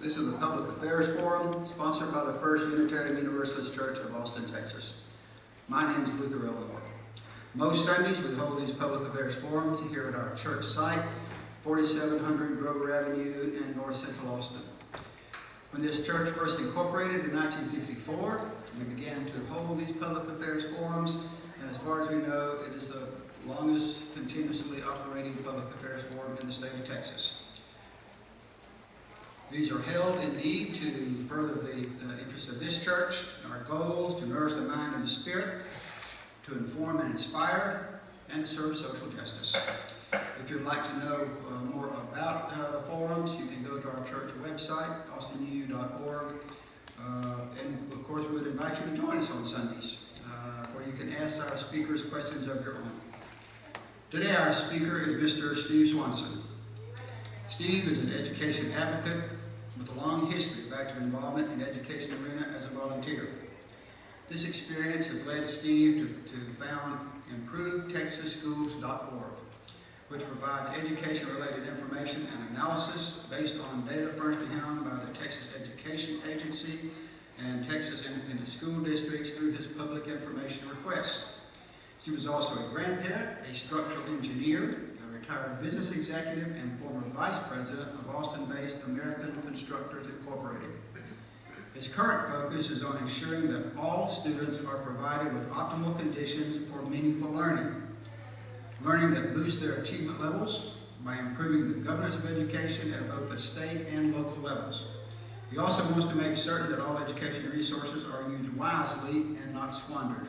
This is a public affairs forum sponsored by the First Unitarian Universalist Church of Austin, Texas. My name is Luther Elmore. Most Sundays we hold these public affairs forums here at our church site, 4700 Grover Avenue in North Central Austin. When this church first incorporated in 1954, we began to hold these public affairs forums, and as far as we know, it is the longest continuously operating public affairs forum in the state of Texas. These are held indeed to further the interests of this church, our goals to nourish the mind and the spirit, to inform and inspire, and to serve social justice. If you'd like to know more about the forums, you can go to our church website, austinu.org, and of course we would invite you to join us on Sundays, where you can ask our speakers questions of your own. Today our speaker is Mr. Steve Swanson. Steve is an education advocate with a long history of active involvement in the education arena as a volunteer. This experience has led Steve to found ImproveTexasSchools.org, which provides education-related information and analysis based on data furnished to him by the Texas Education Agency and Texas Independent School Districts through his public information requests. He was also a grandparent, a structural engineer, a retired business executive, and former vice president of Austin-based American Constructors Incorporated. His current focus is on ensuring that all students are provided with optimal conditions for meaningful learning that boosts their achievement levels by improving the governance of education at both the state and local levels. He also wants to make certain that all education resources are used wisely and not squandered.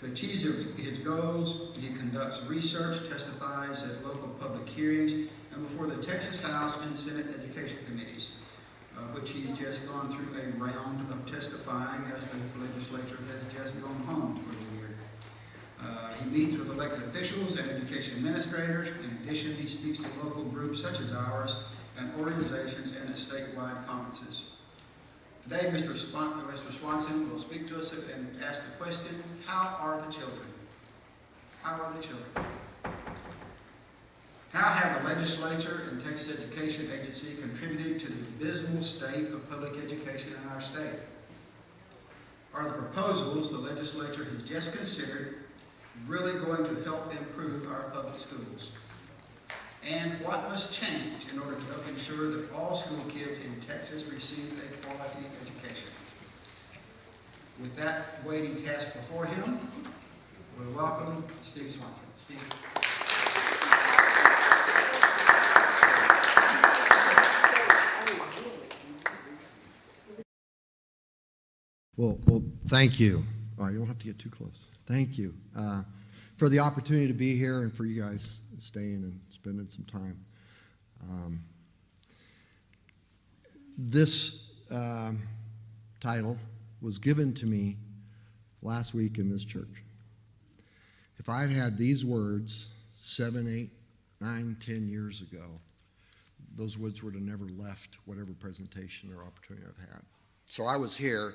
To achieve his goals, he conducts research, testifies at local public hearings, and before the Texas House and Senate Education Committees, which he's just gone through a round of testifying as the legislature has just gone home for the year. He meets with elected officials and education administrators. In addition, he speaks to local groups such as ours and organizations and at statewide conferences. Today, Mr. Swanson will speak to us and ask the question, how are the children? How are the children? How have the legislature and Texas Education Agency contributed to the abysmal state of public education in our state? Are the proposals the legislature has just considered really going to help improve our public schools? And what must change in order to help ensure that all school kids in Texas receive a quality education? With that weighty task before him, we welcome Steve Swanson. Steve. Well, thank you. Oh, you don't have to get too close. Thank you for the opportunity to be here and for you guys staying and spending some time. This title was given to me last week in this church. If I had had these words 7, 8, 9, 10 years ago, those words would have never left whatever presentation or opportunity I've had. So I was here.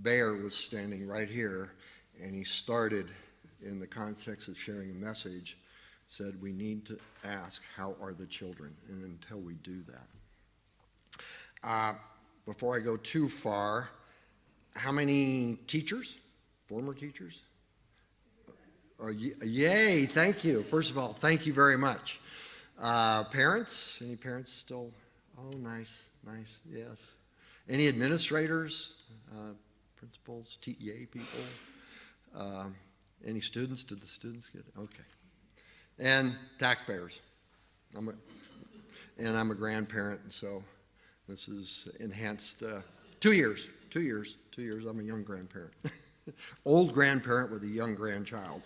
Bayer was standing right here, and he started in the context of sharing a message, said we need to ask, how are the children? And until we do that. Before I go too far, how many teachers, former teachers? Yay, thank you. First of all, thank you very much. Parents, any parents still? Oh, nice, yes. Any administrators, principals, TEA people? Any students? Did the students get it? Okay. And taxpayers. I'm a grandparent, and so this is enhanced 2 years. I'm a young grandparent. Old grandparent with a young grandchild.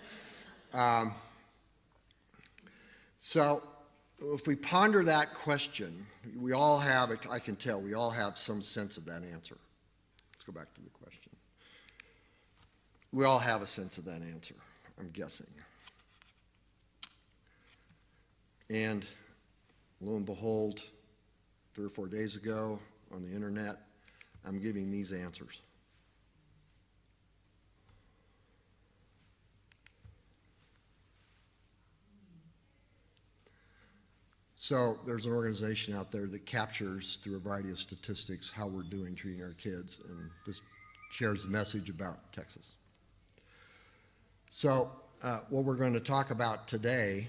So if we ponder that question, we all have, I can tell, we all have some sense of that answer. Let's go back to the question. We all have a sense of that answer, I'm guessing. And lo and behold, 3 or 4 days ago on the internet, I'm giving these answers. So there's an organization out there that captures through a variety of statistics how we're doing treating our kids, and this shares the message about Texas. So what we're going to talk about today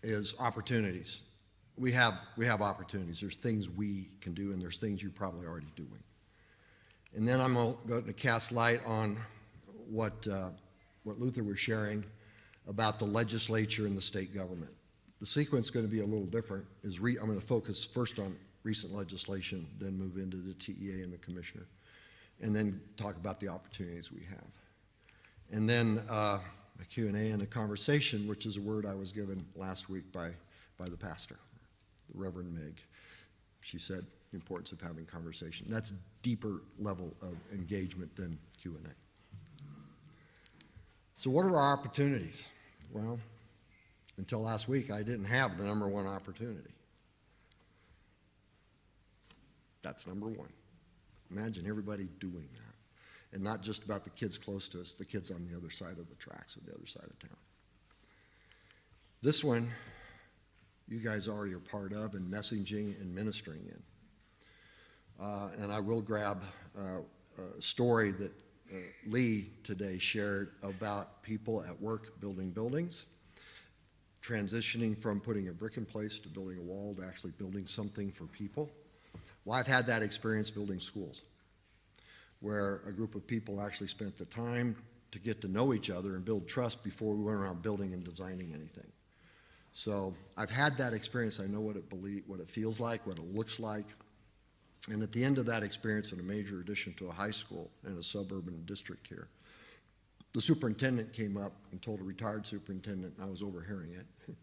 is opportunities. We have opportunities. There's things we can do, and there's things you're probably already doing. And then I'm going to cast light on what Luther was sharing about the legislature and the state government. The sequence is going to be a little different. I'm going to focus first on recent legislation, then move into the TEA and the commissioner, and then talk about the opportunities we have. And then a Q&A and a conversation, which is a word I was given last week by the pastor, the Reverend Meg. She said the importance of having conversation. That's deeper level of engagement than Q&A. So what are our opportunities? Well, until last week, I didn't have the number one opportunity. That's number one. Imagine everybody doing that. And not just about the kids close to us, the kids on the other side of the tracks or the other side of town. This one, you guys already are part of and messaging and ministering in. And I will grab a story that Lee today shared about people at work building buildings, transitioning from putting a brick in place to building a wall to actually building something for people. Well, I've had that experience building schools, where a group of people actually spent the time to get to know each other and build trust before we went around building and designing anything. So I've had that experience. I know what it feels like, what it looks like. And at the end of that experience, in a major addition to a high school in a suburban district here, the superintendent came up and told a retired superintendent, and I was overhearing it,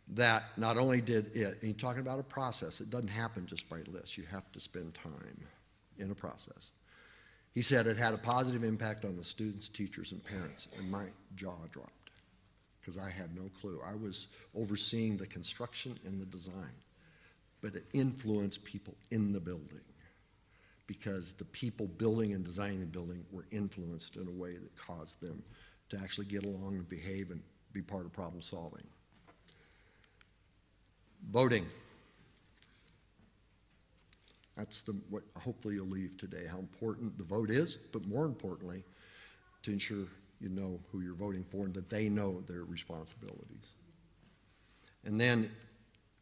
that not only did it, and he's talking about a process, it doesn't happen just by lists. You have to spend time in a process. He said it had a positive impact on the students, teachers, and parents, and my jaw dropped because I had no clue. I was overseeing the construction and the design, but it influenced people in the building because the people building and designing the building were influenced in a way that caused them to actually get along and behave and be part of problem solving. Voting. That's what hopefully you'll leave today, how important the vote is, but more importantly, to ensure you know who you're voting for and that they know their responsibilities. And then,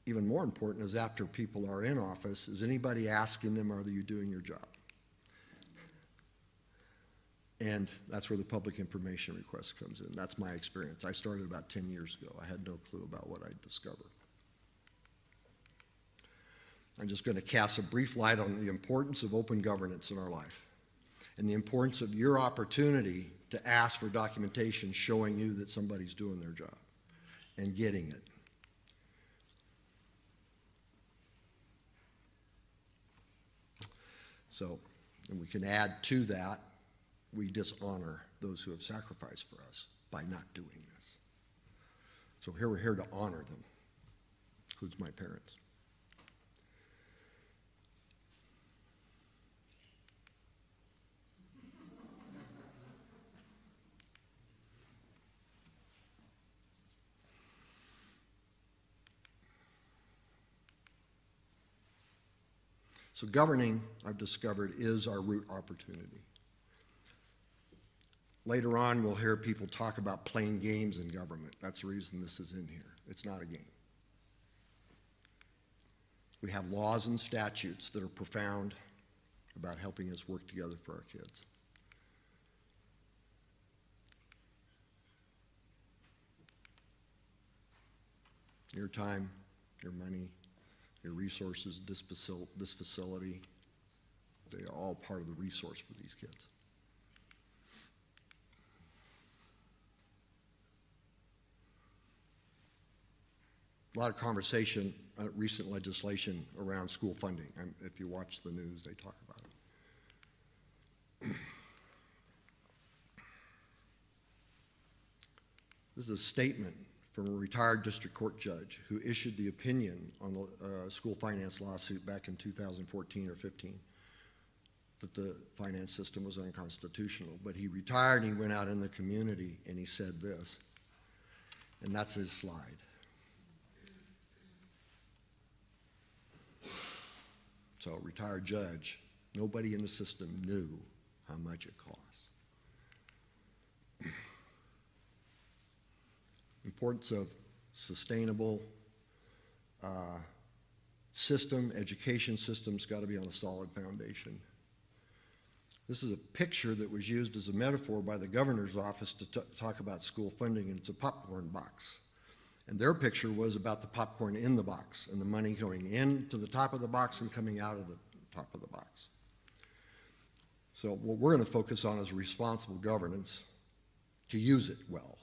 even more important is after people are in office, is anybody asking them, are you doing your job? And that's where the public information request comes in. That's my experience. I started about 10 years ago. I had no clue about what I'd discovered. I'm just going to cast a brief light on the importance of open governance in our life and the importance of your opportunity to ask for documentation showing you that somebody's doing their job and getting it. So, and we can add to that, we dishonor those who have sacrificed for us by not doing this. So here we're here to honor them. Includes my parents. So governing, I've discovered, is our root opportunity. Later on, we'll hear people talk about playing games in government. That's the reason this is in here. It's not a game. We have laws and statutes that are profound about helping us work together for our kids. Your time, your money, your resources, this facility, they are all part of the resource for these kids. A lot of conversation, recent legislation around school funding. If you watch the news, they talk about it. This is a statement from a retired district court judge who issued the opinion on the school finance lawsuit back in 2014 or 15 that the finance system was unconstitutional. But he retired and he went out in the community and he said this, and that's his slide. So a retired judge, nobody in the system knew how much it costs. Importance of sustainable education system's got to be on a solid foundation. This is a picture that was used as a metaphor by the governor's office to talk about school funding, and it's a popcorn box. And their picture was about the popcorn in the box and the money going into the top of the box and coming out of the top of the box. So what we're going to focus on is responsible governance to use it well.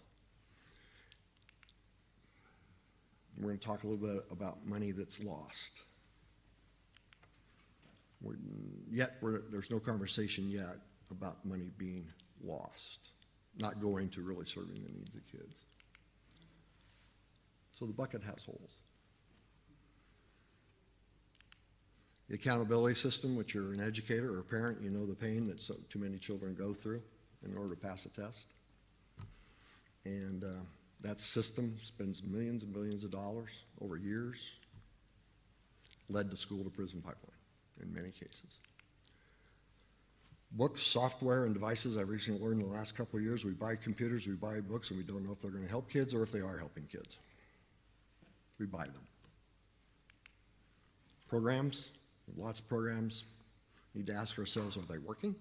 We're going to talk a little bit about money that's lost. There's no conversation yet about money being lost, not going to really serving the needs of kids. So the bucket has holes. The accountability system, which you're an educator or a parent, you know the pain that too many children go through in order to pass a test. And that system spends millions and billions of dollars over years, led the school to prison pipeline in many cases. Books, software, and devices, I've recently learned in the last couple of years, we buy computers, we buy books, and we don't know if they're going to help kids or if they are helping kids. We buy them. Programs, lots of programs. Need to ask ourselves, are they working?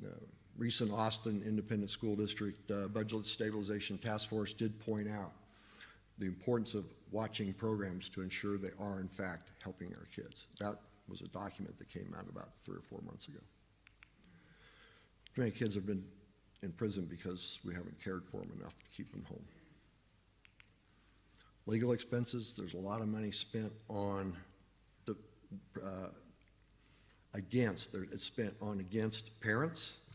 The recent Austin Independent School District Budget Stabilization Task Force did point out the importance of watching programs to ensure they are, in fact, helping our kids. That was a document that came out about 3 or 4 months ago. Too many kids have been in prison because we haven't cared for them enough to keep them home. Legal expenses, there's a lot of money spent on it's spent on against parents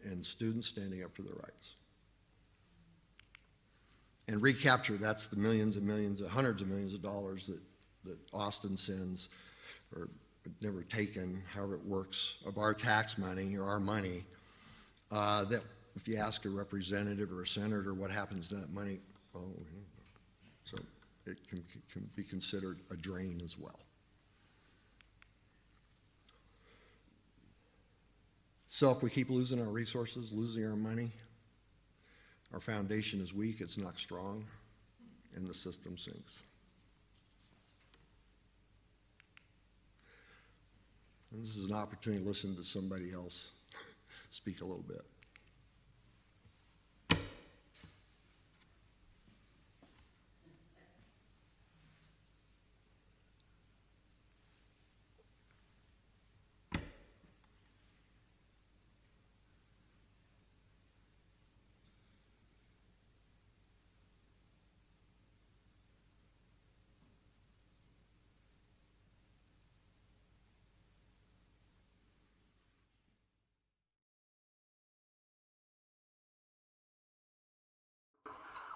and students standing up for their rights. And recapture, that's the millions and millions, hundreds of millions of dollars that Austin sends, or never taken, however it works, of our tax money or our money, that if you ask a representative or a senator what happens to that money, so it can be considered a drain as well. So if we keep losing our resources, losing our money, our foundation is weak, it's not strong, and the system sinks. And this is an opportunity to listen to somebody else speak a little bit.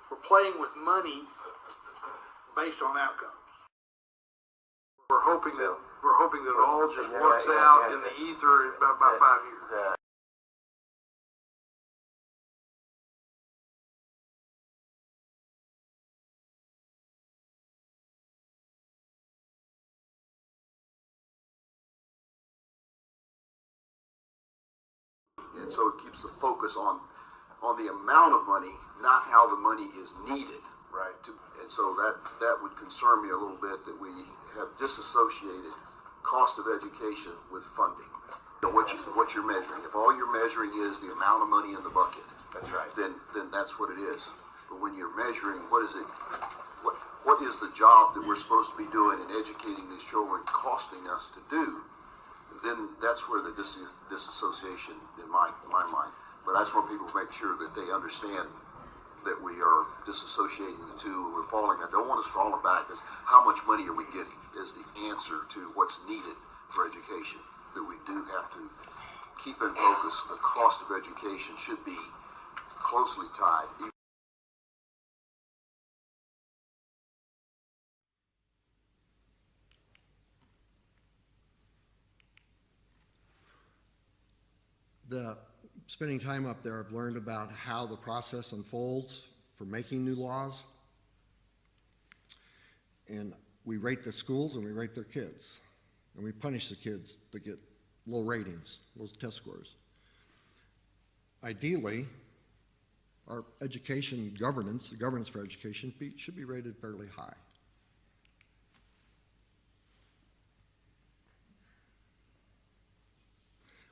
We're playing with money based on outcomes. We're hoping that it all just works out in the ether in about 5 years. And so it keeps the focus on the amount of money, not how the money is needed. Right. And so that would concern me a little bit, that we have disassociated cost of education with funding. You know, what you're measuring. If all you're measuring is the amount of money in the bucket, That's right. then that's what it is. But when you're measuring what is the job that we're supposed to be doing and educating these children costing us to do, then that's where the disassociation in my mind. But I just want people to make sure that they understand that we are disassociating the two, and we're falling. I don't want us falling back as how much money are we getting is the answer to what's needed for education. That we do have to keep in focus. The cost of education should be closely tied. Spending time up there, I've learned about how the process unfolds for making new laws. And we rate the schools and we rate their kids. and we punish the kids that get low ratings, low test scores. Ideally, our education governance, the governance for education, should be rated fairly high.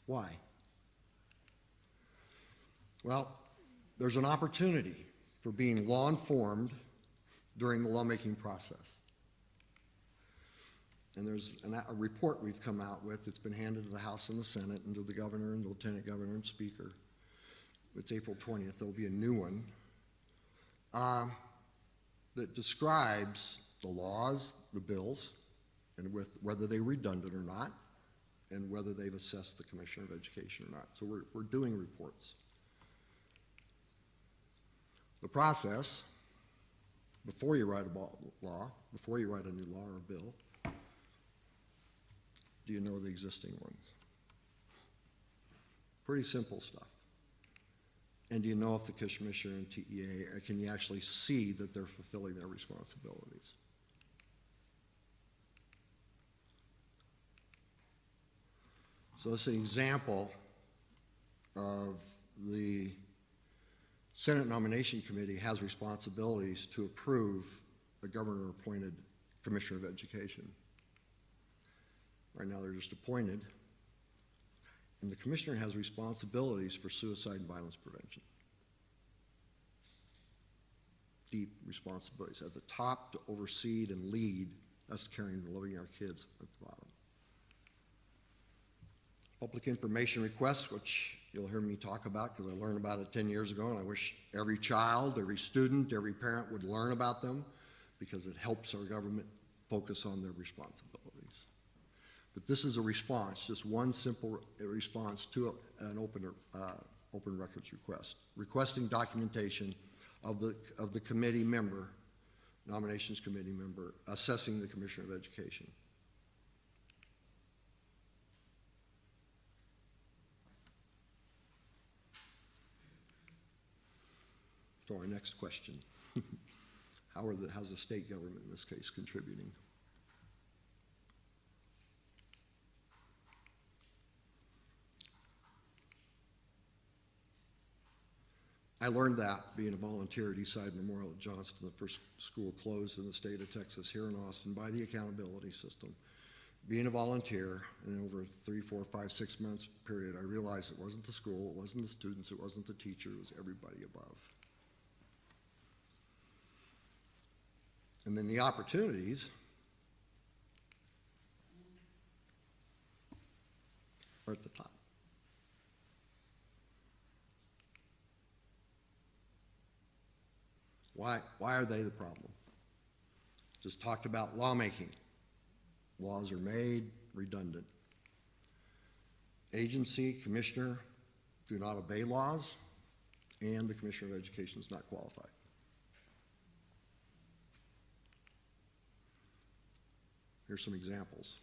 Why? Well, there's an opportunity for being law-informed during the lawmaking process. And there's a report we've come out with that's been handed to the House and the Senate and to the governor and the lieutenant governor and speaker. It's April 20th. There'll be a new one that describes the laws, the bills, and whether they're redundant or not, and whether they've assessed the Commissioner of Education or not. So we're doing reports. The process, before you write a law, before you write a new law or a bill, do you know the existing ones? Pretty simple stuff. And do you know if the Commissioner and TEA, can you actually see that they're fulfilling their responsibilities? So it's an example of the Senate Nomination Committee has responsibilities to approve a governor-appointed Commissioner of Education. Right now, they're just appointed. And the commissioner has responsibilities for suicide and violence prevention. Deep responsibilities. At the top, to oversee and lead us caring and loving our kids at the bottom. Public information requests, which you'll hear me talk about because I learned about it 10 years ago, and I wish every child, every student, every parent would learn about them because it helps our government focus on their responsibilities. But this is a response, just one simple response to an open records request, requesting documentation of the committee member, nominations committee member, assessing the Commissioner of Education. So our next question, how's the state government in this case contributing? I learned that being a volunteer at Eastside Memorial at Johnston, the first school closed in the state of Texas here in Austin by the accountability system. Being a volunteer, and over a 3, 4, 5, 6 months period, I realized it wasn't the school, it wasn't the students, it wasn't the teacher, it was everybody above. And then the opportunities are at the top. Why are they the problem? Just talked about lawmaking. Laws are made redundant. Agency, commissioner do not obey laws, and the Commissioner of Education is not qualified. Here's some examples.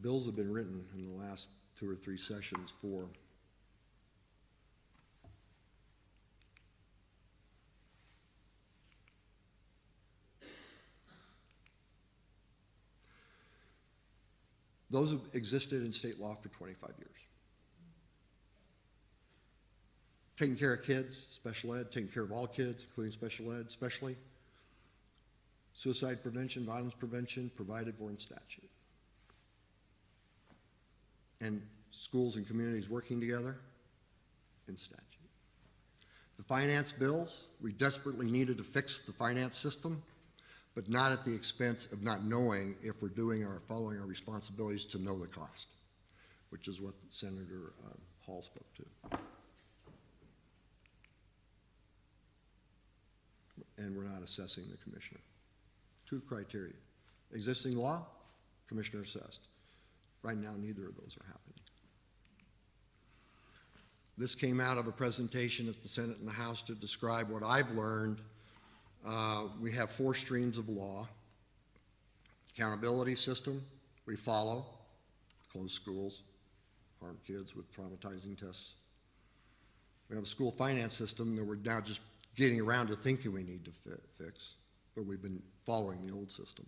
Bills have been written in the last 2 or 3 sessions for those have existed in state law for 25 years. Taking care of kids, special ed, taking care of all kids, including special ed, especially. Suicide prevention, violence prevention, provided for in statute. And schools and communities working together in statute. The finance bills, we desperately needed to fix the finance system, but not at the expense of not knowing if we're doing or following our responsibilities to know the cost, which is what Senator Hall spoke to. And we're not assessing the commissioner. 2 criteria. Existing law, commissioner assessed. Right now, neither of those are happening. This came out of a presentation at the Senate and the House to describe what I've learned. We have 4 streams of law. Accountability system, we follow. Close schools, harm kids with traumatizing tests. We have a school finance system that we're now just getting around to thinking we need to fix, but we've been following the old system.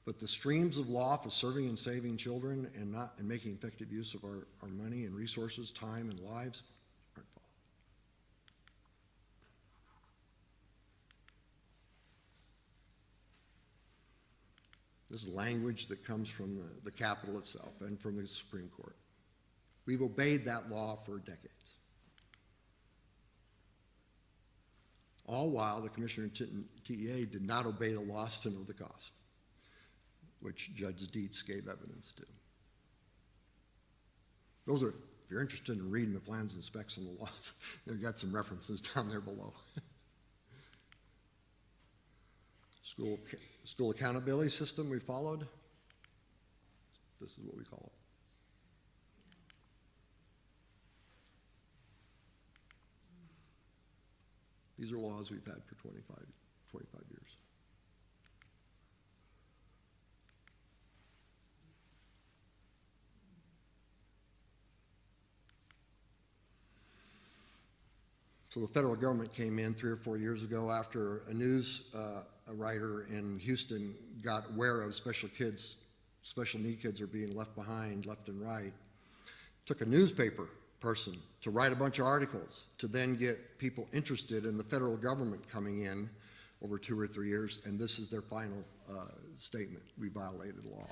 But the streams of law for serving and saving children and making effective use of our money and resources, time and lives aren't followed. This is language that comes from the Capitol itself and from the Supreme Court. We've obeyed that law for decades. All while the Commissioner in TEA did not obey the laws to know the cost, which Judge Dietz gave evidence to. Those are, if you're interested in reading the plans and specs and the laws, they've got some references down there below. School accountability system we followed. This is what we call it. These are laws we've had for 25 years. So the federal government came in 3 or 4 years ago after a news writer in Houston got aware of special need kids are being left behind, left and right. Took a newspaper person to write a bunch of articles to then get people interested in the federal government coming in over 2 or 3 years, and this is their final statement. We violated law.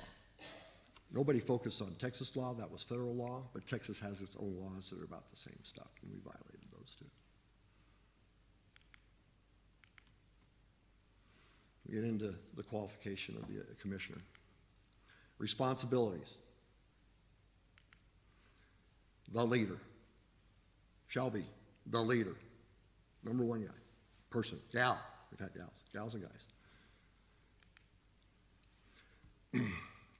Nobody focused on Texas law, that was federal law, but Texas has its own laws that are about the same stuff, and we violated those too. We get into the qualification of the commissioner. Responsibilities. The leader shall be the leader. Number one guy, person, gal. We've had gals and guys.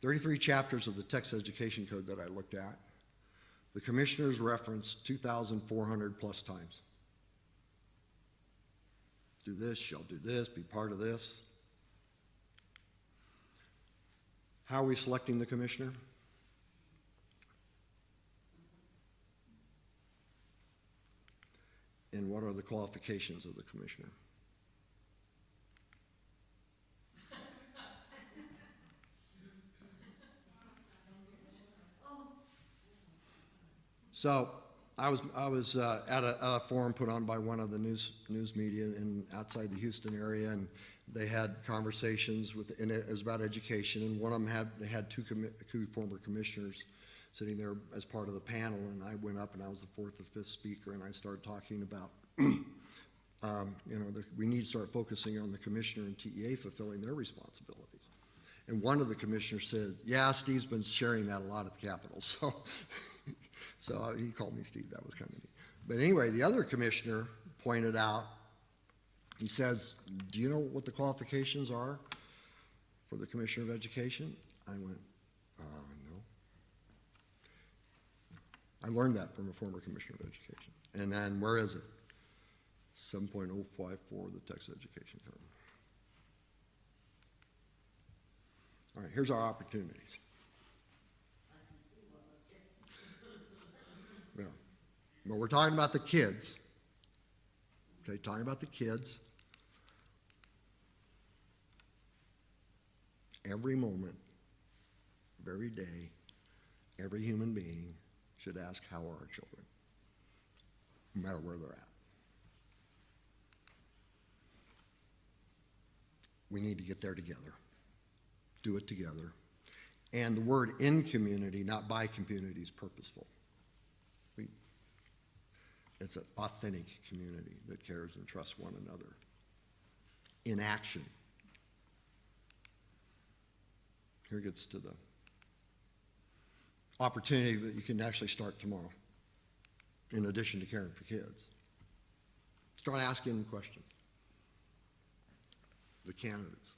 33 chapters of the Texas Education Code that I looked at. The commissioners referenced 2,400 plus times. Do this, shall do this, be part of this. How are we selecting the commissioner? And what are the qualifications of the commissioner? So I was at a forum put on by one of the news media outside the Houston area, and they had conversations and it was about education. And one of them had two former commissioners sitting there as part of the panel, and I went up and I was the fourth or fifth speaker, and I started talking about we need to start focusing on the commissioner and TEA fulfilling their responsibilities. And one of the commissioners said, "Yeah, Steve's been sharing that a lot at the Capitol." So he called me Steve. That was kind of neat. But anyway, the other commissioner pointed out, he says, "Do you know what the qualifications are for the Commissioner of Education?" I went, "No." I learned that from a former Commissioner of Education. And then where is it? 7.054 of the Texas Education Code. All right, here's our opportunities. Yeah. But we're talking about the kids. Okay, talking about the kids. Every moment of every day, every human being should ask, how are our children? No matter where they're at. We need to get there together. Do it together. And the word in community, not by community, is purposeful. It's an authentic community that cares and trusts one another. In action. Here gets to the opportunity that you can actually start tomorrow, in addition to caring for kids. Start asking questions. The candidates.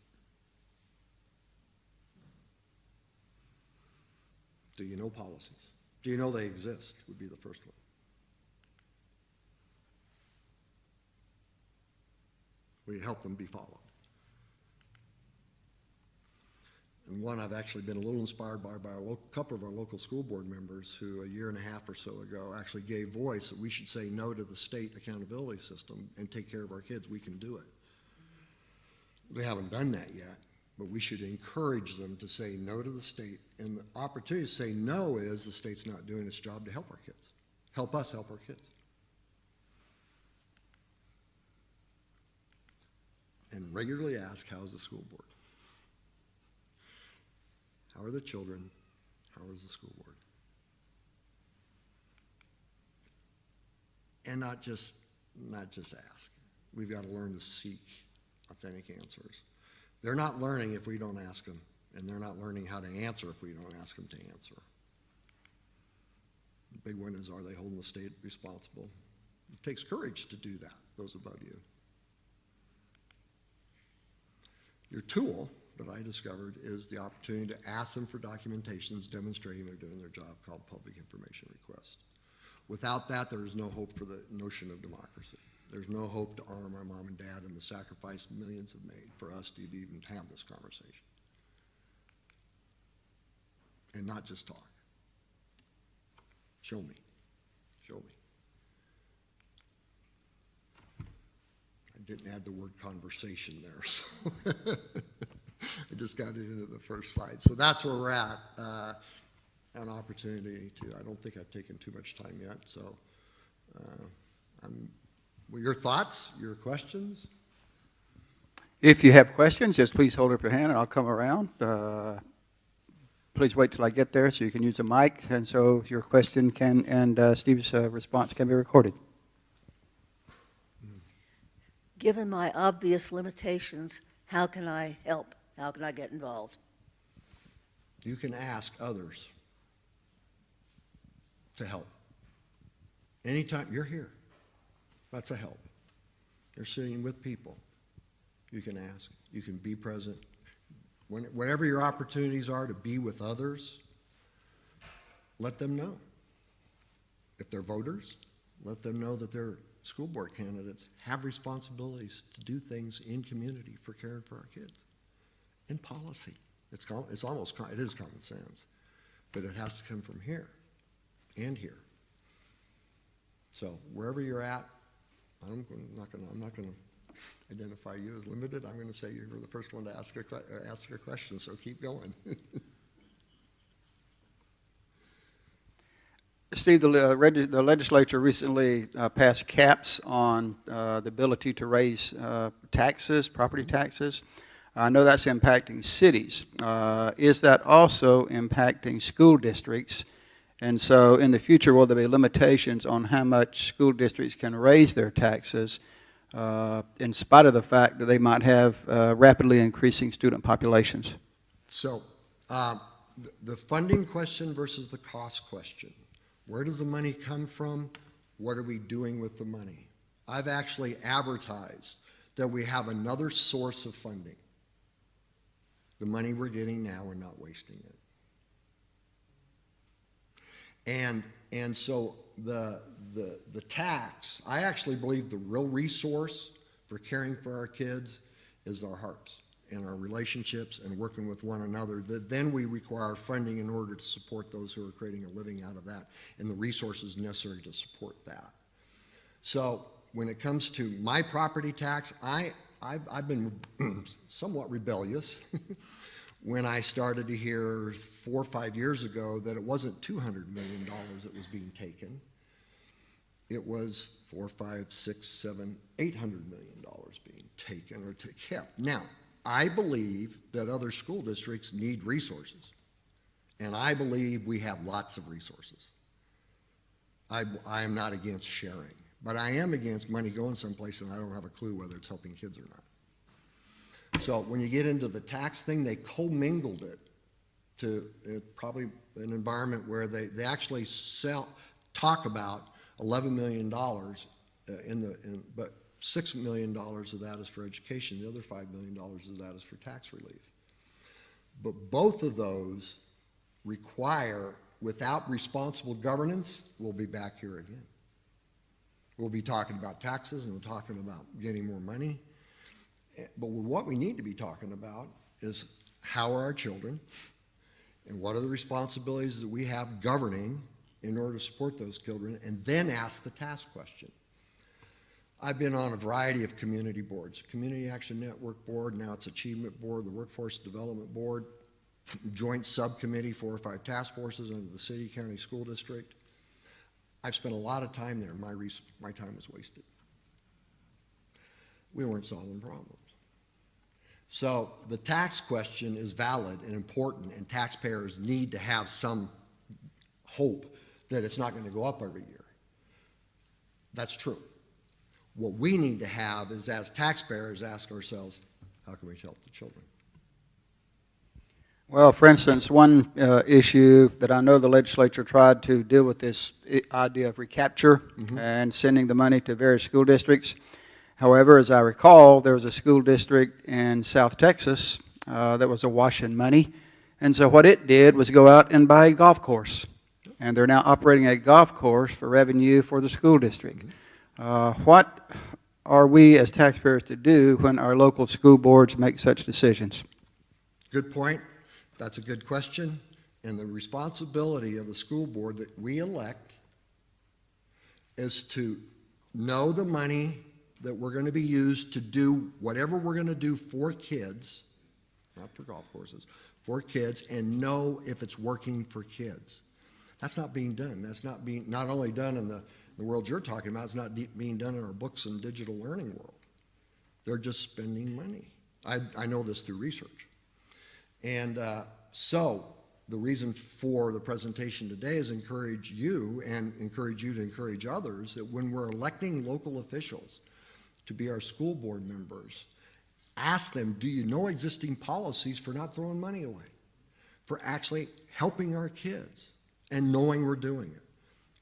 Do you know policies? Do you know they exist? Would be the first one. We help them be followed. And one I've actually been a little inspired by a couple of our local school board members who a year and a half or so ago actually gave voice that we should say no to the state accountability system and take care of our kids. We can do it. We haven't done that yet, but we should encourage them to say no to the state. And the opportunity to say no is the state's not doing its job to help our kids. Help us help our kids. And regularly ask, how's the school board? How are the children? How is the school board? And not just ask. We've got to learn to seek authentic answers. They're not learning if we don't ask them, and they're not learning how to answer if we don't ask them to answer. The big one is, are they holding the state responsible? It takes courage to do that, those above you. Your tool that I discovered is the opportunity to ask them for documentations demonstrating they're doing their job, called public information request. Without that, there is no hope for the notion of democracy. There's no hope to honor my mom and dad and the sacrifice millions have made for us to even have this conversation. And not just talk. Show me. Show me. I didn't add the word conversation there, so I just got it into the first slide. So that's where we're at. An opportunity to, I don't think I've taken too much time yet, so well, your thoughts, your questions? If you have questions, just please hold up your hand and I'll come around. Please wait till I get there so you can use the mic, and so your question can, and Steve's response can be recorded. Given my obvious limitations, how can I help? How can I get involved? You can ask others to help. Anytime you're here, that's a help. You're sitting with people. You can ask. You can be present. Whatever your opportunities are to be with others, let them know. If they're voters, let them know that they're school board candidates have responsibilities to do things in community for caring for our kids. In policy. It is common sense, but it has to come from here and here. So wherever you're at, I'm not going to identify you as limited. I'm going to say you were the first one to ask a question, so keep going. Steve, the legislature recently passed caps on the ability to raise taxes, property taxes. I know that's impacting cities. Is that also impacting school districts? And so in the future, will there be limitations on how much school districts can raise their taxes in spite of the fact that they might have rapidly increasing student populations? So the funding question versus the cost question. Where does the money come from? What are we doing with the money? I've actually advertised that we have another source of funding. The money we're getting now, we're not wasting it. And so the tax, I actually believe the real resource for caring for our kids is our hearts and our relationships and working with one another. Then we require funding in order to support those who are creating a living out of that and the resources necessary to support that. So when it comes to my property tax, I've been somewhat rebellious when I started to hear 4 or 5 years ago that it wasn't $200 million that was being taken. It was $400, $500, $600, $700, $800 million being taken or kept. Now, I believe that other school districts need resources, and I believe we have lots of resources. I am not against sharing, but I am against money going someplace and I don't have a clue whether it's helping kids or not. So when you get into the tax thing, they commingled it to probably an environment where they actually talk about $11 million but $6 million of that is for education. The other $5 million of that is for tax relief. But both of those require, without responsible governance, we'll be back here again. We'll be talking about taxes and we're talking about getting more money. But what we need to be talking about is how are our children and what are the responsibilities that we have governing in order to support those children, and then ask the task question. I've been on a variety of community boards, Community Action Network Board, now it's Achievement Board, the Workforce Development Board, joint subcommittee, 4 or 5 task forces under the city, county, school district. I've spent a lot of time there. My time was wasted. We weren't solving problems. So the tax question is valid and important, and taxpayers need to have some hope that it's not going to go up every year. That's true. What we need to have is, as taxpayers, ask ourselves, how can we help the children? Well, for instance, one issue that I know the legislature tried to deal with this idea of recapture and sending the money to various school districts. However, as I recall, there was a school district in South Texas that was awash in money. And so what it did was go out and buy a golf course. And they're now operating a golf course for revenue for the school district. What are we as taxpayers to do when our local school boards make such decisions? Good point. That's a good question. And the responsibility of the school board that we elect is to know the money that we're going to be used to do whatever we're going to do for kids, not for golf courses, for kids, and know if it's working for kids. That's not being done. That's not only done in the world you're talking about, it's not being done in our books and digital learning world. They're just spending money. I know this through research. And so the reason for the presentation today is encourage you to encourage others that when we're electing local officials to be our school board members, ask them, do you know existing policies for not throwing money away, for actually helping our kids and knowing we're doing it?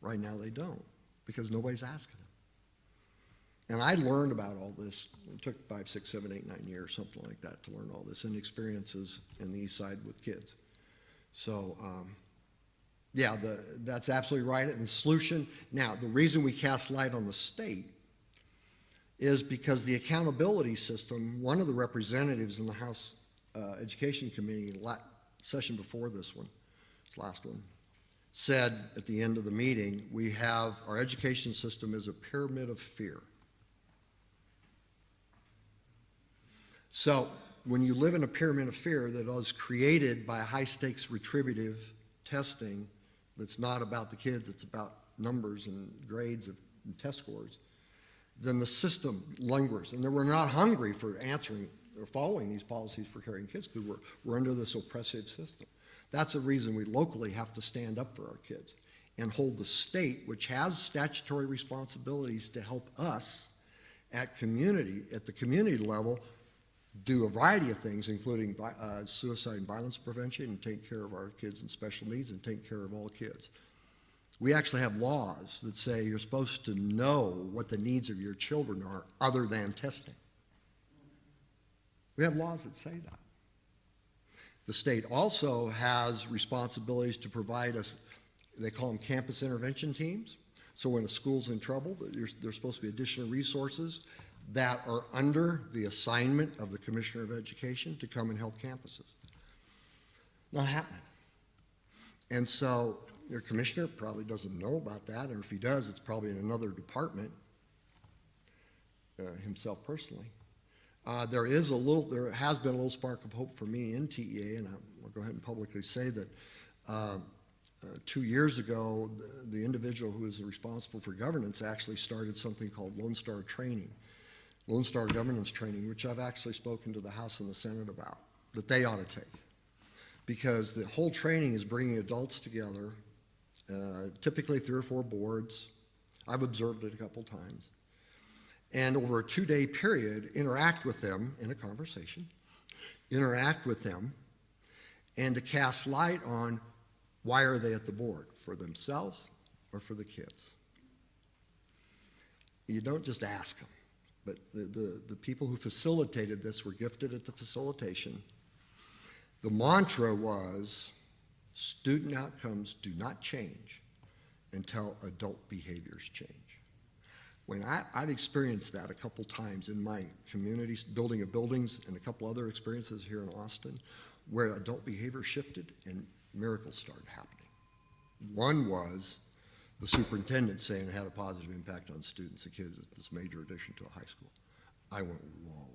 Right now they don't, because nobody's asking them. And I learned about all this. It took 5, 6, 7, 8, 9 years, something like that, to learn all this, and experiences in the East Side with kids. So, yeah, that's absolutely right. And the solution, now, the reason we cast light on the state is because the accountability system, one of the representatives in the House Education Committee, session before this last one, said at the end of the meeting, our education system is a pyramid of fear. So when you live in a pyramid of fear that was created by high-stakes retributive testing that's not about the kids, it's about numbers and grades and test scores, then the system lingers. And we're not hungry for answering or following these policies for carrying kids because we're under this oppressive system. That's the reason we locally have to stand up for our kids and hold the state, which has statutory responsibilities to help us at the community level, do a variety of things, including suicide and violence prevention, and take care of our kids in special needs and take care of all kids. We actually have laws that say you're supposed to know what the needs of your children are other than testing. We have laws that say that. The state also has responsibilities to provide us, they call them campus intervention teams. So when a school's in trouble, there's supposed to be additional resources that are under the assignment of the Commissioner of Education to come and help campuses. Not happening. And so your commissioner probably doesn't know about that, or if he does, it's probably in another department, himself personally. There has been a little spark of hope for me in TEA, and I'll go ahead and publicly say that 2 years ago, the individual who is responsible for governance actually started something called Lone Star Training, Lone Star Governance Training, which I've actually spoken to the House and the Senate about, that they ought to take. Because the whole training is bringing adults together, typically 3 or 4 boards. I've observed it a couple times. And over a 2-day period, interact with them in a conversation, interact with them, and to cast light on why are they at the board, for themselves or for the kids. You don't just ask them, but the people who facilitated this were gifted at the facilitation. The mantra was, student outcomes do not change until adult behaviors change. When I've experienced that a couple times in my communities, building of buildings, and a couple other experiences here in Austin, where adult behavior shifted and miracles started happening. One was the superintendent saying it had a positive impact on students and kids at this major addition to a high school. I went, whoa,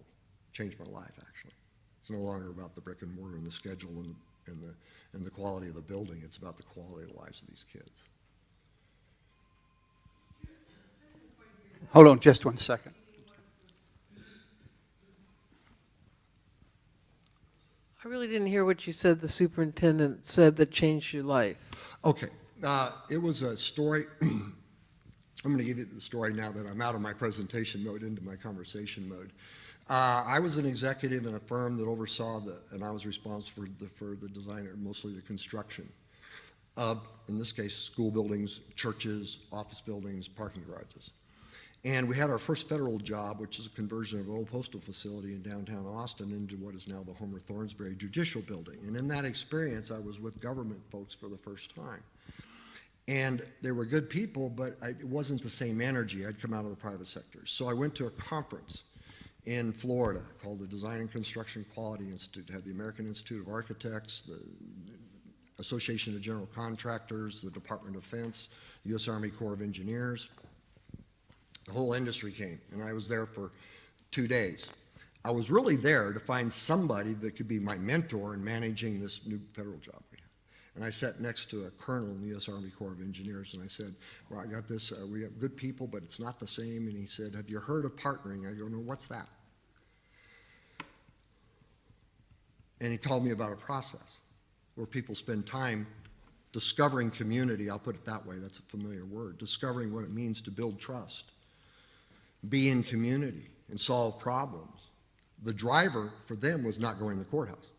changed my life, actually. It's no longer about the brick and mortar and the schedule and the quality of the building. It's about the quality of the lives of these kids. Hold on just one second. I really didn't hear what you said the superintendent said that changed your life. Okay, it was a story. I'm going to give you the story now that I'm out of my presentation mode into my conversation mode. I was an executive in a firm that oversaw and I was responsible for the design, or mostly the construction of, in this case, school buildings, churches, office buildings, parking garages. And we had our first federal job, which is a conversion of an old postal facility in downtown Austin into what is now the Homer Thornsberry Judicial Building. And in that experience, I was with government folks for the first time. And they were good people, but it wasn't the same energy. I'd come out of the private sector. So I went to a conference in Florida called the Design and Construction Quality Institute. It had the American Institute of Architects, the Association of General Contractors, the Department of Defense, U.S. Army Corps of Engineers. The whole industry came, and I was there for 2 days. I was really there to find somebody that could be my mentor in managing this new federal job we had. And I sat next to a colonel in the U.S. Army Corps of Engineers, and I said, well, I got this, we have good people, but it's not the same. And he said, have you heard of partnering? I go, no, what's that? And he told me about a process where people spend time discovering community. I'll put it that way, that's a familiar word, discovering what it means to build trust, be in community, and solve problems. The driver for them was not going to the courthouse.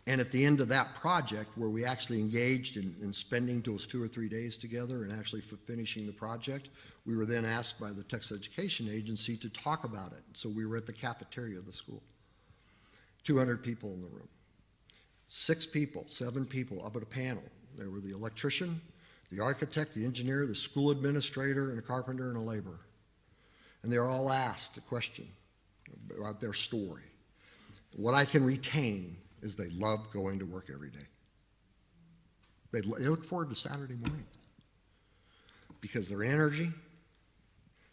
And at the end of that project, where we actually engaged in spending those 2 or 3 days together and actually finishing the project, we were then asked by the Texas Education Agency to talk about it. So we were at the cafeteria of the school. 200 people in the room. 7 people up at a panel. There were the electrician, the architect, the engineer, the school administrator, and a carpenter and a laborer. And they were all asked a question about their story. What I can retain is they love going to work every day. They look forward to Saturday morning because their energy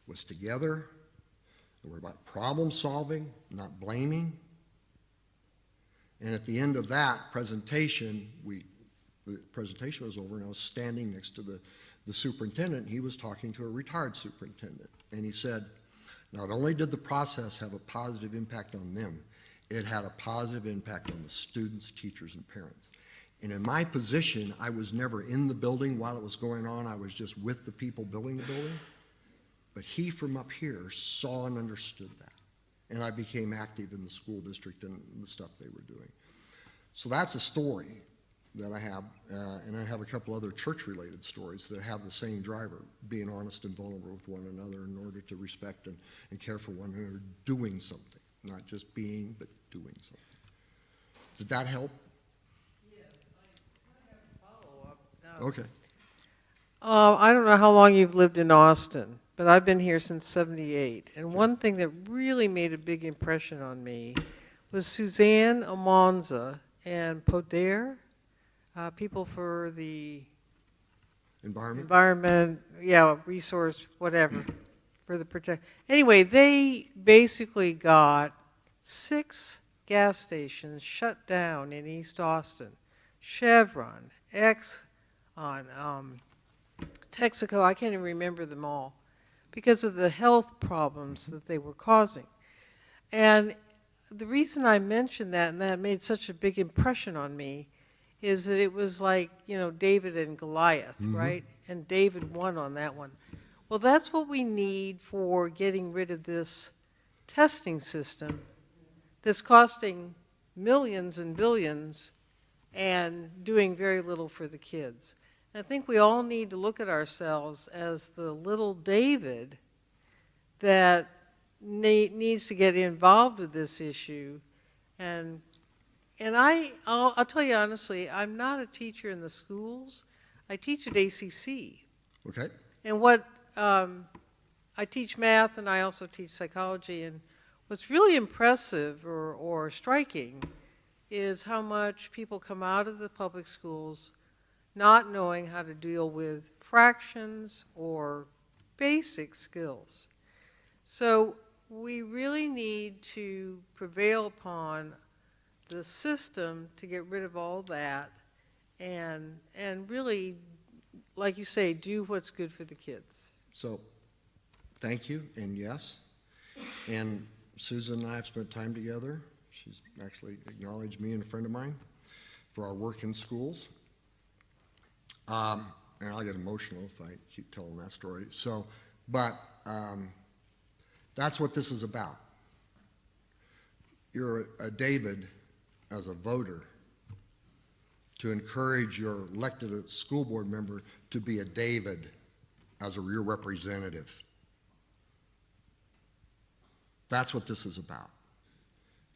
was together. They were about problem solving, not blaming. And at the end of that presentation, the presentation was over, and I was standing next to the superintendent. He was talking to a retired superintendent, and he said, not only did the process have a positive impact on them, it had a positive impact on the students, teachers, and parents. And in my position, I was never in the building while it was going on. I was just with the people building the building. But he from up here saw and understood that. And I became active in the school district and the stuff they were doing. So that's a story that I have, and I have a couple other church-related stories that have the same driver, being honest and vulnerable with one another in order to respect and care for one another, doing something, not just being, but doing something. Did that help? Yes, I have a follow-up. Okay. I don't know how long you've lived in Austin, but I've been here since '78. And one thing that really made a big impression on me was Suzanne Amonza and Poder, people for the environment, yeah, resource, whatever, for the protect. Anyway, they basically got 6 gas stations shut down in East Austin. Chevron, Exxon, Texaco, I can't even remember them all, because of the health problems that they were causing. And the reason I mentioned that, and that made such a big impression on me, is that it was like, you know, David and Goliath, right? And David won on that one. Well, that's what we need for getting rid of this testing system that's costing millions and billions and doing very little for the kids. I think we all need to look at ourselves as the little David that needs to get involved with this issue. And I'll tell you honestly, I'm not a teacher in the schools. I teach at ACC. Okay. And what I teach math, and I also teach psychology. And what's really impressive or striking is how much people come out of the public schools not knowing how to deal with fractions or basic skills. So we really need to prevail upon the system to get rid of all that and really, like you say, do what's good for the kids. So, thank you, and yes. And Susan and I have spent time together. She's actually acknowledged me and a friend of mine for our work in schools. And I'll get emotional if I keep telling that story. So, but that's what this is about. You're a David as a voter to encourage your elected school board member to be a David as your representative. That's what this is about.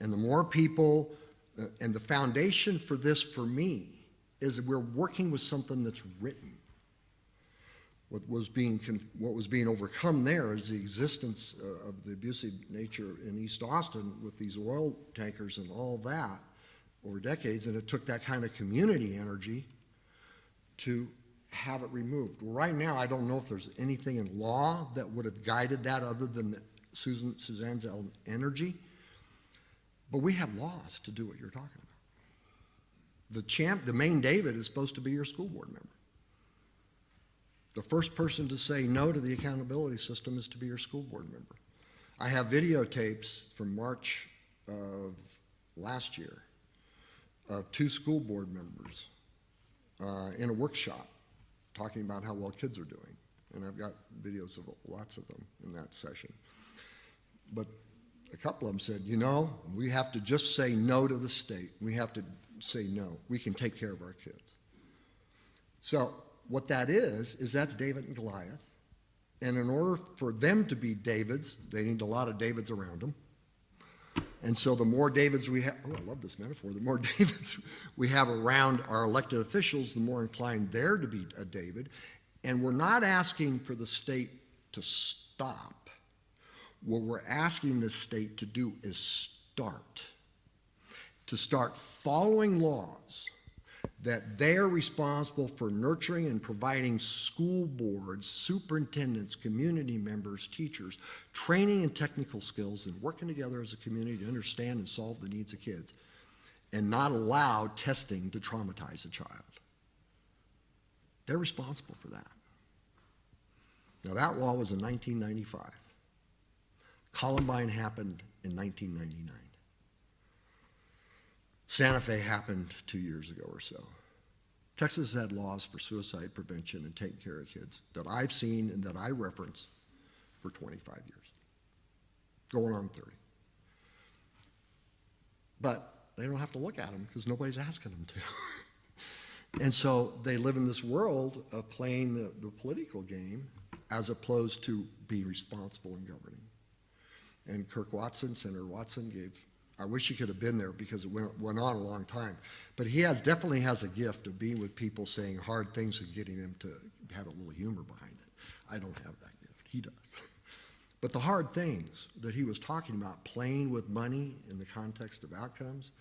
And the more people, and the foundation for this for me is that we're working with something that's written. What was being overcome there is the existence of the abusive nature in East Austin with these oil tankers and all that over decades, and it took that kind of community energy to have it removed. Well, right now, I don't know if there's anything in law that would have guided that other than Suzanne's energy, but we have laws to do what you're talking about. The main David is supposed to be your school board member. The first person to say no to the accountability system is to be your school board member. I have videotapes from March of last year of 2 school board members in a workshop talking about how well kids are doing. And I've got videos of lots of them in that session. But a couple of them said, you know, we have to just say no to the state. We have to say no. We can take care of our kids. So what that is that's David and Goliath. And in order for them to be Davids, they need a lot of Davids around them. And so the more Davids we have, oh, I love this metaphor, the more Davids we have around our elected officials, the more inclined they're to be a David. And we're not asking for the state to stop. What we're asking the state to do is start following laws that they're responsible for nurturing and providing school boards, superintendents, community members, teachers, training and technical skills, and working together as a community to understand and solve the needs of kids, and not allow testing to traumatize a child. They're responsible for that. Now, that law was in 1995. Columbine happened in 1999. Santa Fe happened 2 years ago or so. Texas has had laws for suicide prevention and taking care of kids that I've seen and that I reference for 25 years, going on 30. But they don't have to look at them because nobody's asking them to. And so they live in this world of playing the political game as opposed to being responsible in governing. And Kirk Watson, Senator Watson, I wish he could have been there because it went on a long time. But he definitely has a gift of being with people, saying hard things and getting them to have a little humor behind it. I don't have that gift. He does. But the hard things that he was talking about, playing with money in the context of outcomes,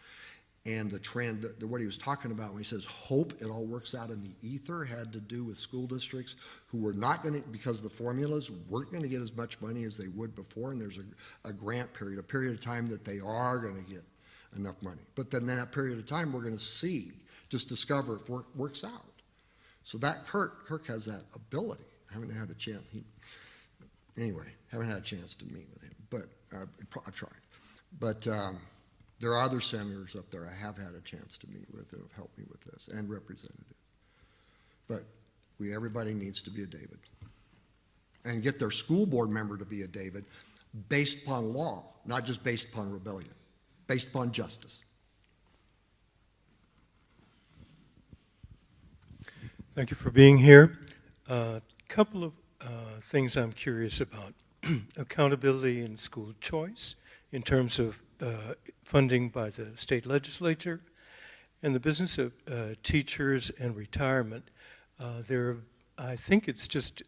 and the trend, what he was talking about when he says hope it all works out in the ether, had to do with school districts who were not going to, because the formulas weren't going to get as much money as they would before, and there's a grant period, a period of time that they are going to get enough money. But then that period of time we're going to discover if it works out. So that Kirk has that ability. I haven't had a chance, haven't had a chance to meet with him, but I've tried. But there are other senators up there I have had a chance to meet with that have helped me with this, and representatives. But everybody needs to be a David. And get their school board member to be a David based upon law, not just based upon rebellion, based upon justice. Thank you for being here. A couple of things I'm curious about. Accountability in school choice in terms of funding by the state legislature, and the business of teachers and retirement. I think it's just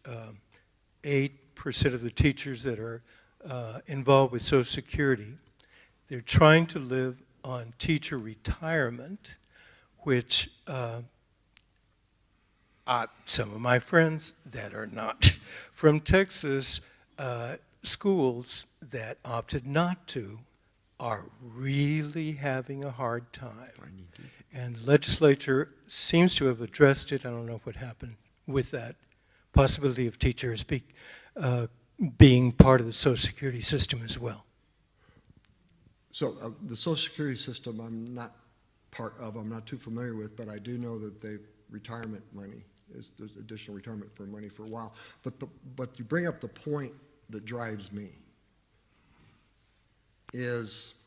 8% of the teachers that are involved with Social Security. They're trying to live on teacher retirement, which I some of my friends that are not from Texas, schools that opted not to are really having a hard time. And the legislature seems to have addressed it. I don't know what happened with that possibility of teachers being part of the Social Security system as well. So the Social Security system, I'm not part of, I'm not too familiar with, but I do know that retirement money there's additional retirement for money for a while. But you bring up the point that drives me is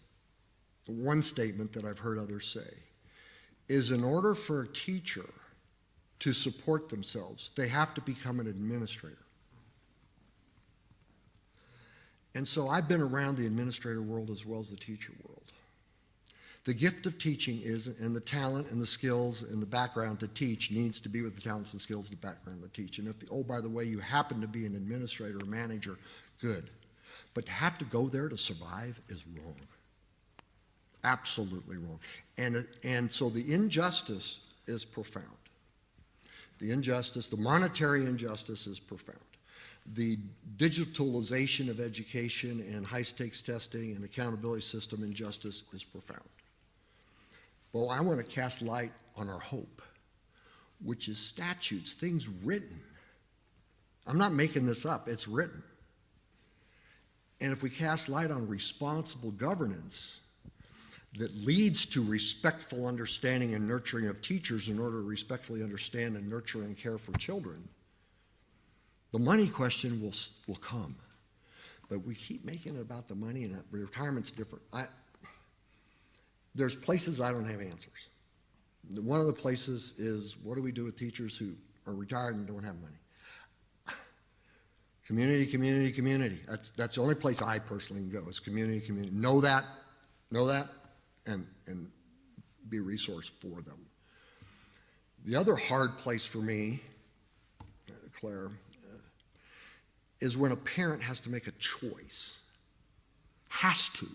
one statement that I've heard others say is in order for a teacher to support themselves, they have to become an administrator. And so I've been around the administrator world as well as the teacher world. The gift of teaching is, and the talent and the skills and the background to teach needs to be with the talents and skills and the background to teach. And if, oh, by the way, you happen to be an administrator or manager, good. But to have to go there to survive is wrong. Absolutely wrong. And so the injustice is profound. The injustice, the monetary injustice is profound. The digitalization of education and high-stakes testing and accountability system injustice is profound. Well, I want to cast light on our hope, which is statutes, things written. I'm not making this up, it's written. And if we cast light on responsible governance that leads to respectful understanding and nurturing of teachers in order to respectfully understand and nurture and care for children, the money question will come. But we keep making it about the money, and retirement's different. There's places I don't have answers. One of the places is, what do we do with teachers who are retired and don't have money? Community, community, community. That's the only place I personally can go is community, community. Know that, and be a resource for them. The other hard place for me, Claire, is when a parent has to make a choice, has to,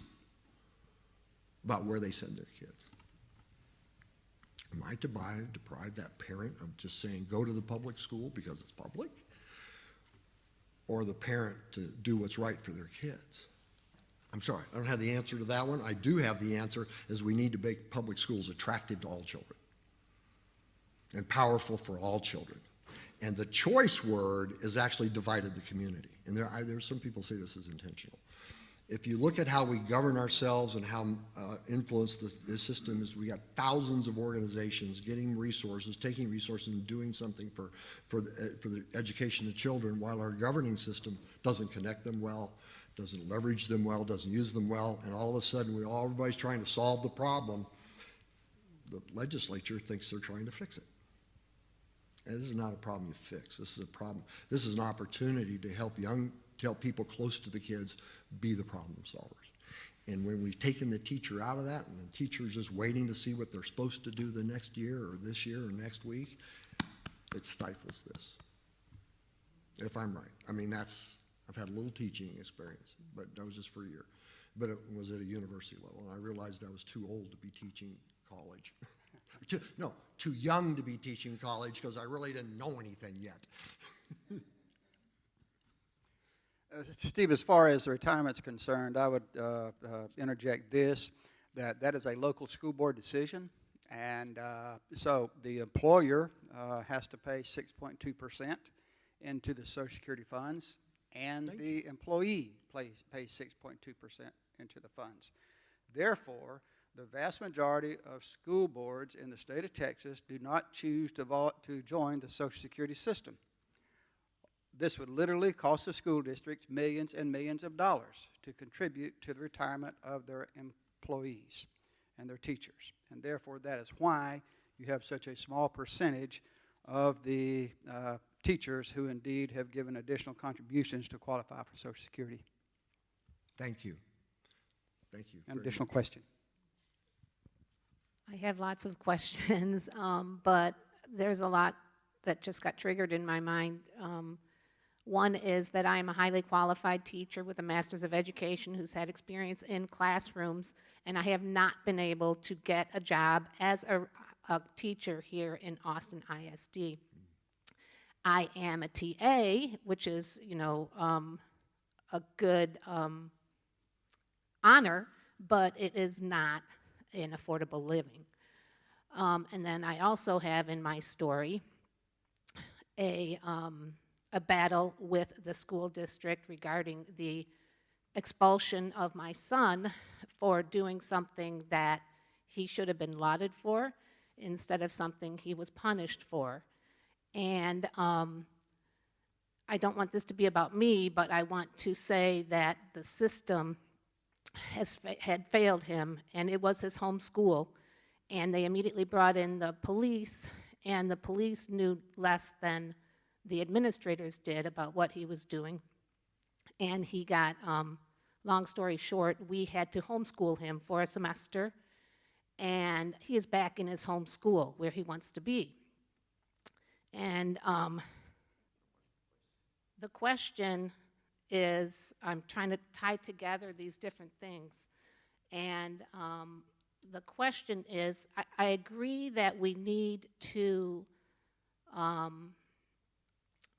about where they send their kids. Am I deprive that parent of just saying, go to the public school because it's public? Or the parent to do what's right for their kids? I'm sorry, I don't have the answer to that one. I do have the answer, is we need to make public schools attractive to all children and powerful for all children. And the choice word is actually divided the community. And there's some people say this is intentional. If you look at how we govern ourselves and how influence the system is, we got thousands of organizations getting resources, taking resources and doing something for the education of children, while our governing system doesn't connect them well, doesn't leverage them well, doesn't use them well, and all of a sudden everybody's trying to solve the problem. The legislature thinks they're trying to fix it. And this is not a problem you fix. This is a problem. This is an opportunity to help people close to the kids be the problem solvers. And when we've taken the teacher out of that, and the teacher's just waiting to see what they're supposed to do the next year or this year or next week, it stifles this. If I'm right. I mean, I've had a little teaching experience, but that was just for a year. But it was at a university level, and I realized I was too old to be teaching college. Too young to be teaching college because I really didn't know anything yet. Steve, as far as the retirement's concerned, I would interject this, that is a local school board decision. And so the employer has to pay 6.2% into the Social Security funds, and the employee pays 6.2% into the funds. Therefore, the vast majority of school boards in the state of Texas do not choose to join the Social Security system. This would literally cost the school districts millions and millions of dollars to contribute to the retirement of their employees and their teachers. And therefore, that is why you have such a small percentage of the teachers who indeed have given additional contributions to qualify for Social Security. Thank you. Thank you. An additional question. I have lots of questions, but there's a lot that just got triggered in my mind. One is that I am a highly qualified teacher with a Master's of Education who's had experience in classrooms, and I have not been able to get a job as a teacher here in Austin ISD. I am a TA, which is, a good honor, but it is not an affordable living. And then I also have in my story a battle with the school district regarding the expulsion of my son for doing something that he should have been lauded for instead of something he was punished for. And I don't want this to be about me, but I want to say that the system had failed him, and it was his home school, and they immediately brought in the police, and the police knew less than the administrators did about what he was doing, and he got, long story short, we had to homeschool him for a semester, and he is back in his home school where he wants to be. And the question is, I'm trying to tie together these different things. And the question is, I agree that we need to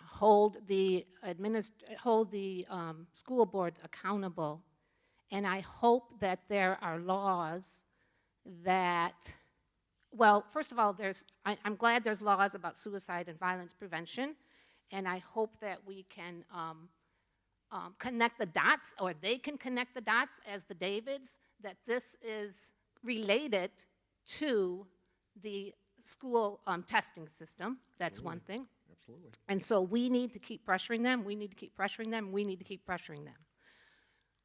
hold the school boards accountable. And I hope that there are laws that, well, first of all, I'm glad there's laws about suicide and violence prevention. And I hope that we can connect the dots, or they can connect the dots as the Davids, that this is related to the school testing system. That's Absolutely. one thing. Absolutely. And so we need to keep pressuring them. We need to keep pressuring them. We need to keep pressuring them.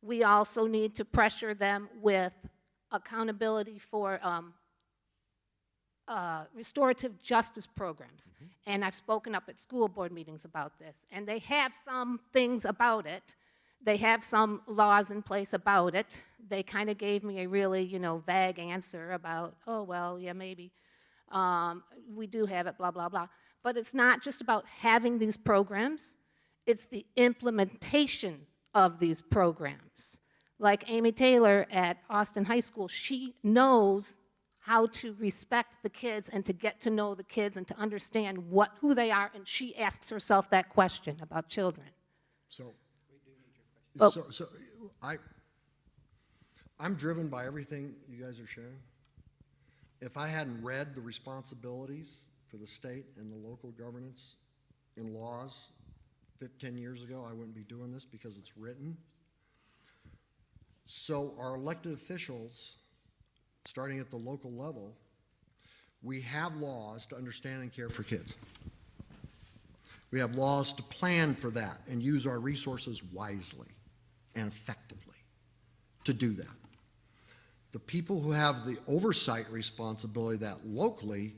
We also need to pressure them with accountability for restorative justice programs. Mm-hmm. And I've spoken up at school board meetings about this. And they have some things about it. They have some laws in place about it. They kind of gave me a really, vague answer about, oh, well, yeah, maybe. We do have it, blah, blah, blah. But it's not just about having these programs. It's the implementation of these programs. Like Amy Taylor at Austin High School, she knows how to respect the kids and to get to know the kids and to understand who they are, and she asks herself that question about children. So, Oh. I'm driven by everything you guys are sharing. If I hadn't read the responsibilities for the state and the local governance in laws 10 years ago, I wouldn't be doing this because it's written. So our elected officials, starting at the local level, we have laws to understand and care for kids. We have laws to plan for that and use our resources wisely and effectively to do that. The people who have the oversight responsibility of that locally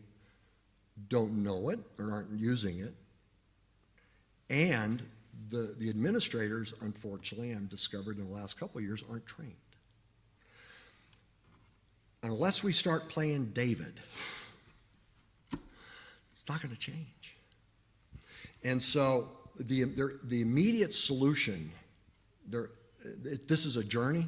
don't know it or aren't using it. And the administrators, unfortunately, I've discovered in the last couple of years, aren't trained. Unless we start playing David, it's not going to change. And so the immediate solution, this is a journey.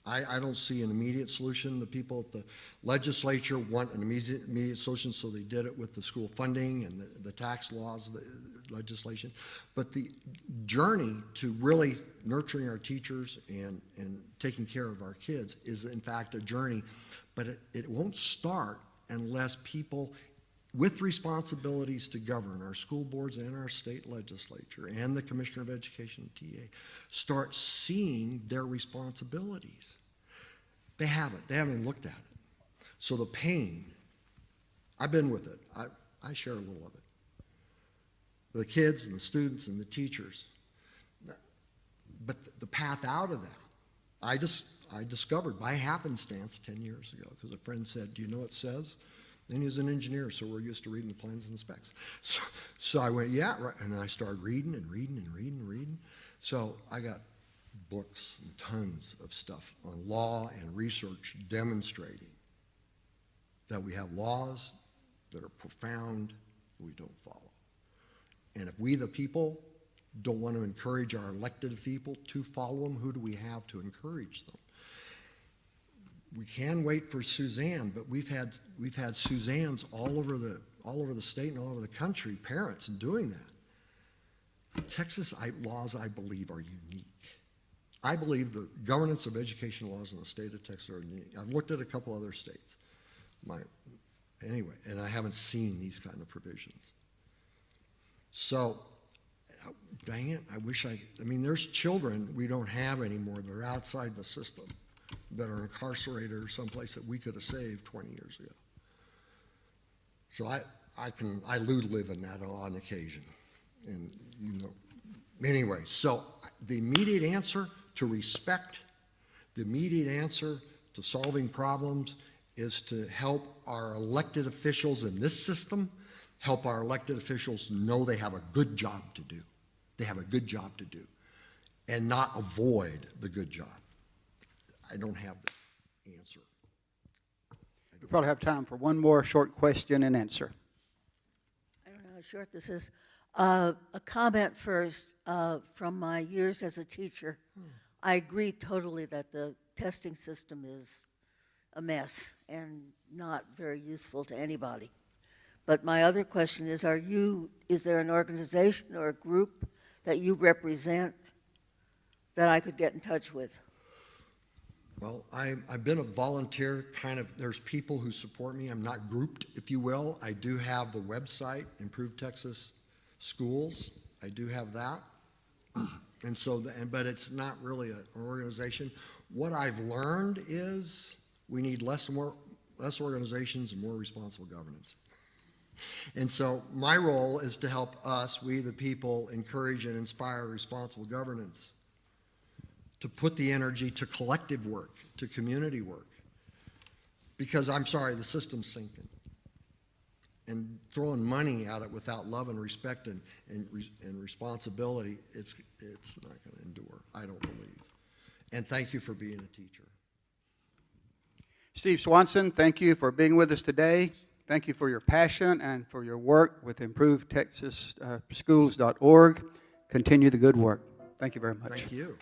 I don't see an immediate solution. The people at the legislature want an immediate solution, so they did it with the school funding and the tax laws, the legislation. But the journey to really nurturing our teachers and taking care of our kids is, in fact, a journey. But it won't start unless people with responsibilities to govern, our school boards and our state legislature and the Commissioner of Education, TA, start seeing their responsibilities. They haven't. They haven't looked at it. So the pain, I've been with it. I share a little of it. The kids and the students and the teachers. But the path out of that, I discovered by happenstance 10 years ago, because a friend said, do you know what it says? And he's an engineer, so we're used to reading the plans and the specs. So I went, yeah, right. And I started reading and reading and reading and reading. So I got books and tons of stuff on law and research demonstrating that we have laws that are profound that we don't follow. And if we, the people, don't want to encourage our elected people to follow them, who do we have to encourage them? We can wait for Suzanne, but we've had Suzannes all over the all over the state and all over the country, parents doing that. Texas laws, I believe, are unique. I believe the governance of education laws in the state of Texas are unique. I've looked at a couple other states. Anyway, and I haven't seen these kind of provisions. So, dang it, I mean, there's children we don't have anymore that are outside the system, that are incarcerated or someplace that we could have saved 20 years ago. So I live in that on occasion, and you know. Anyway, so the immediate answer to respect, the immediate answer to solving problems is to help our elected officials in this system, help our elected officials know they have a good job to do. They have a good job to do, and not avoid the good job. I don't have the answer. We probably have time for one more short question and answer. I don't know how short this is. A comment first, from my years as a teacher. I agree totally that the testing system is a mess and not very useful to anybody. But my other question is there an organization or a group that you represent that I could get in touch with? Well, I've been a volunteer there's people who support me. I'm not grouped, if you will. I do have the website, Improve Texas Schools. I do have that. And so, but it's not really an organization. What I've learned is we need less organizations and more responsible governance. And so my role is to help us, we the people, encourage and inspire responsible governance, to put the energy to collective work, to community work. Because I'm sorry, the system's sinking. And throwing money at it without love and respect and responsibility, it's not going to endure, I don't believe. And thank you for being a teacher. Steve Swanson, thank you for being with us today. Thank you for your passion and for your work with ImproveTexasSchools.org. Continue the good work. Thank you very much. Thank you.